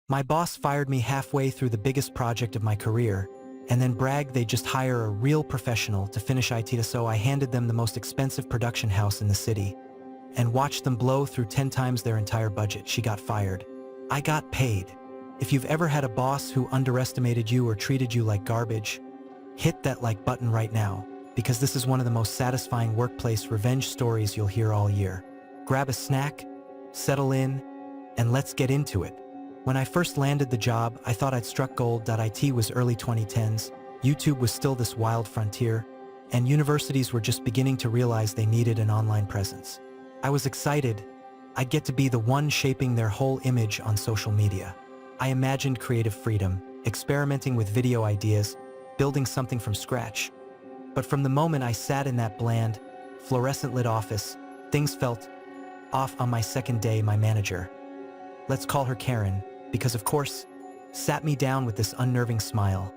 My boss fired me halfway through the biggest project of my career, and then bragged they'd just hire a real professional to finish IT. So I handed them the most expensive production house in the city and watched them blow through 10 times their entire budget. She got fired. I got paid. If you've ever had a boss who underestimated you or treated you like garbage, hit that like button right now, because this is one of the most satisfying workplace revenge stories you'll hear all year. Grab a snack, settle in, and let's get into it. When I first landed the job, I thought I'd struck gold. IT was early 2010s, YouTube was still this wild frontier, and universities were just beginning to realize they needed an online presence. I was excited. I'd get to be the one shaping their whole image on social media. I imagined creative freedom, experimenting with video ideas, building something from scratch. But from the moment I sat in that bland, fluorescent-lit office, things felt off. On my second day, my manager, let's call her Karen, because of course, sat me down with this unnerving smile.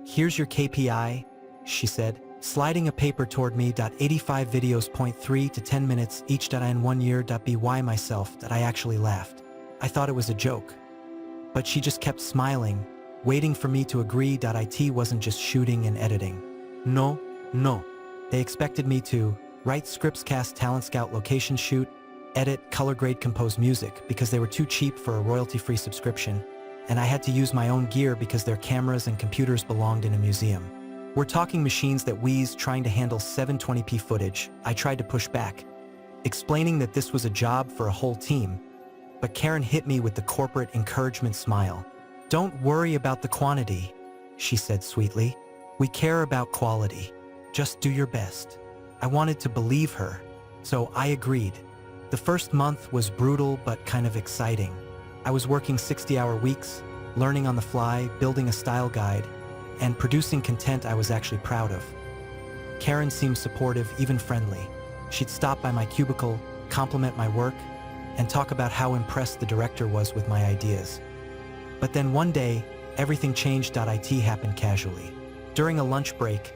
"Here's your KPI," she said, sliding a paper toward me. 85 videos, 0.3 to 10 minutes each. In 1 year. By myself that I actually laughed. I thought it was a joke. But she just kept smiling, waiting for me to agree. IT wasn't just shooting and editing. No. They expected me to write scripts, cast talent, scout location, shoot, edit, color grade, compose music, because they were too cheap for a royalty-free subscription, and I had to use my own gear because their cameras and computers belonged in a museum. We're talking machines that wheezed, trying to handle 720p footage. I tried to push back, explaining that this was a job for a whole team, but Karen hit me with the corporate encouragement smile. "Don't worry about the quantity," she said sweetly. "We care about quality. Just do your best." I wanted to believe her, so I agreed. The first month was brutal but kind of exciting. I was working 60-hour weeks, learning on the fly, building a style guide, and producing content I was actually proud of. Karen seemed supportive, even friendly. She'd stop by my cubicle, compliment my work, and talk about how impressed the director was with my ideas. But then one day, everything changed. IT happened casually. During a lunch break,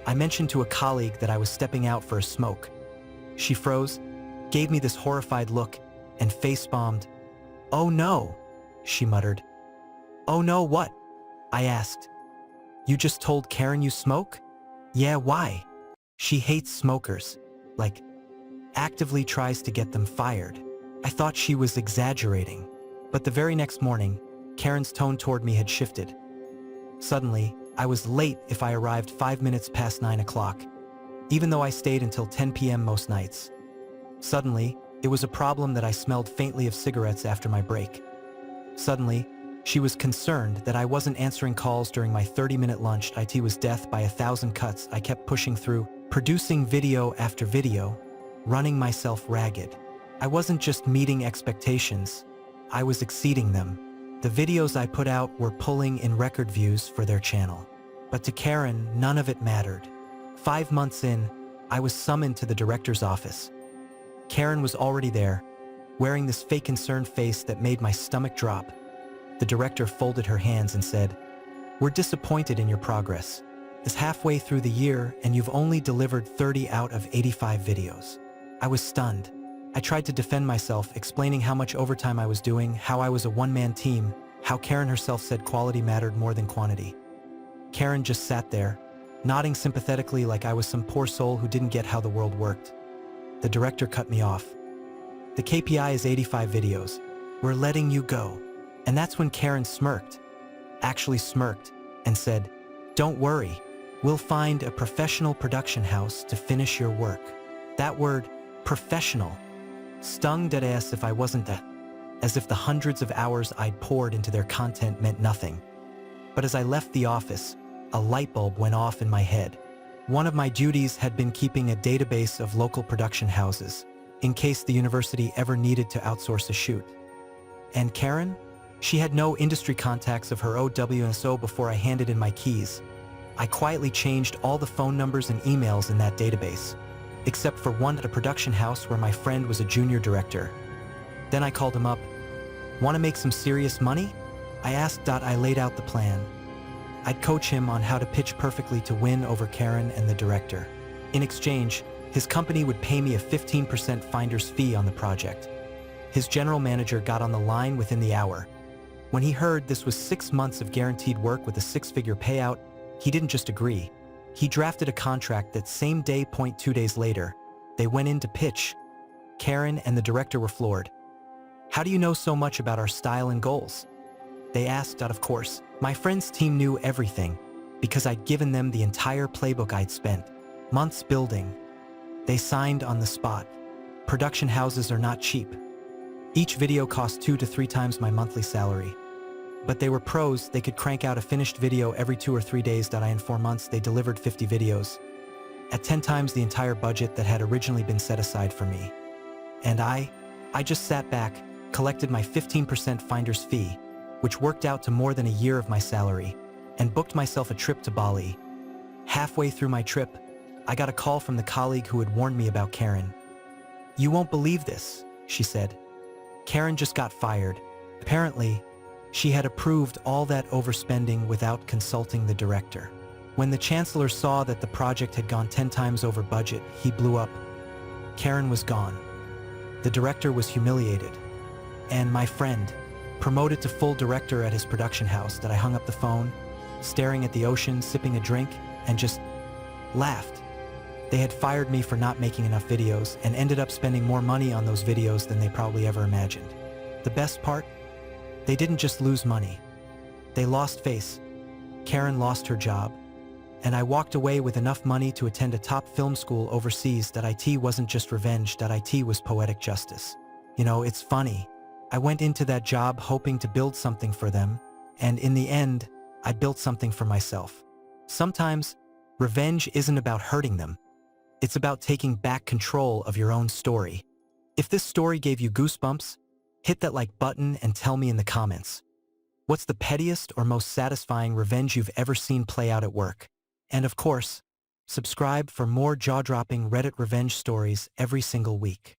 I mentioned to a colleague that I was stepping out for a smoke. She froze, gave me this horrified look, and face-bombed. "Oh no," she muttered. "Oh no, what?" I asked. "You just told Karen you smoke?" "Yeah, why?" "She hates smokers. Like, actively tries to get them fired." I thought she was exaggerating. But the very next morning, Karen's tone toward me had shifted. Suddenly, I was late if I arrived 5 minutes past 9 o'clock, even though I stayed until 10 p.m. most nights. Suddenly, it was a problem that I smelled faintly of cigarettes after my break. Suddenly, she was concerned that I wasn't answering calls during my 30-minute lunch. IT was death by 1,000 cuts. I kept pushing through, producing video after video, running myself ragged. I wasn't just meeting expectations, I was exceeding them. The videos I put out were pulling in record views for their channel. But to Karen, none of it mattered. 5 months in, I was summoned to the director's office. Karen was already there, wearing this fake concerned face that made my stomach drop. The director folded her hands and said, "We're disappointed in your progress. It's halfway through the year and you've only delivered 30 out of 85 videos." I was stunned. I tried to defend myself, explaining how much overtime I was doing, how I was a one-man team, how Karen herself said quality mattered more than quantity. Karen just sat there, nodding sympathetically like I was some poor soul who didn't get how the world worked. The director cut me off. "The KPI is 85 videos. We're letting you go." And that's when Karen smirked, actually smirked, and said, "Don't worry, we'll find a professional production house to finish your work." That word, professional, stung as if I wasn't that, as if the hundreds of hours I'd poured into their content meant nothing. But as I left the office, a light bulb went off in my head. One of my duties had been keeping a database of local production houses, in case the university ever needed to outsource a shoot. And Karen? She had no industry contacts of her own. So before I handed in my keys, I quietly changed all the phone numbers and emails in that database, except for one at a production house where my friend was a junior director. Then I called him up. "Want to make some serious money?" I asked. I laid out the plan. I'd coach him on how to pitch perfectly to win over Karen and the director. In exchange, his company would pay me a 15% finder's fee on the project. His general manager got on the line within the hour. When he heard this was 6 months of guaranteed work with a six-figure payout, he didn't just agree. He drafted a contract that same day. 2 days later, they went in to pitch. Karen and the director were floored. "How do you know so much about our style and goals?" They asked out of course. My friend's team knew everything because I'd given them the entire playbook I'd spent months building. They signed on the spot. Production houses are not cheap. Each video cost 2 to 3 times my monthly salary. But they were pros. They could crank out a finished video every 2 or 3 days. In 4 months, they delivered 50 videos at 10 times the entire budget that had originally been set aside for me. And I just sat back, collected my 15% finder's fee, which worked out to more than a year of my salary, and booked myself a trip to Bali. Halfway through my trip, I got a call from the colleague who had warned me about Karen. "You won't believe this," she said. "Karen just got fired. Apparently, she had approved all that overspending without consulting the director. When the Chancellor saw that the project had gone 10 times over budget, he blew up. Karen was gone. The director was humiliated. And my friend, promoted to full director at his production house, I hung up the phone, staring at the ocean, sipping a drink, and just laughed. They had fired me for not making enough videos and ended up spending more money on those videos than they probably ever imagined. The best part? They didn't just lose money. They lost face. Karen lost her job. And I walked away with enough money to attend a top film school overseas. It wasn't just revenge. It was poetic justice. You know, it's funny. I went into that job hoping to build something for them, and in the end, I built something for myself. Sometimes, revenge isn't about hurting them. It's about taking back control of your own story. If this story gave you goosebumps, hit that like button and tell me in the comments. What's the pettiest or most satisfying revenge you've ever seen play out at work? And of course, subscribe for more jaw-dropping Reddit revenge stories every single week.